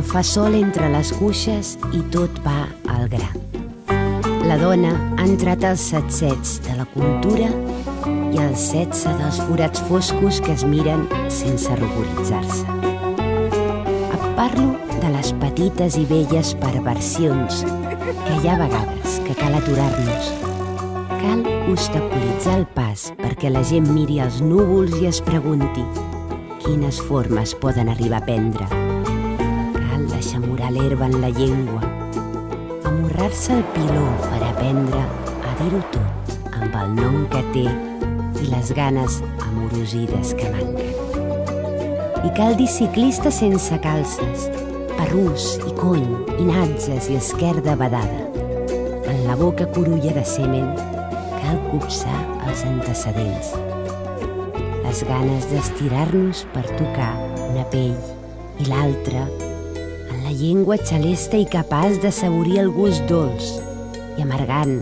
fa sol entre les cuixes i tot va al gra. La dona ha entrat als satsets de la cultura i als 16 dels forats foscos que es miren sense ruboritzar-se. Et parlo de les petites i velles perversions que hi ha vegades que cal aturar-nos. Cal obstaculitzar el pas perquè la gent miri els núvols i es pregunti quines formes poden arribar a prendre. Cal deixamorar l'herba en la llengua, amorrar-se el piló per aprendre a dir-ho tot amb el nom que té i les ganes amorosides que manquen. I cal dir ciclista sense calces, parrús i cony i natzes i esquerda badada. En la boca curulla de semen cal copsar els antecedents. Les ganes d'estirar-nos per tocar una pell i l'altra en la llengua xalesta i capaç de saborir el gust dolç i amargant,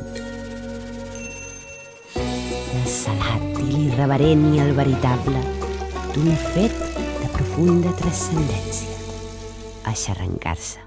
el salat i l'irreverent i el veritable d'un fet de profunda transcendència, aixarrancar-se.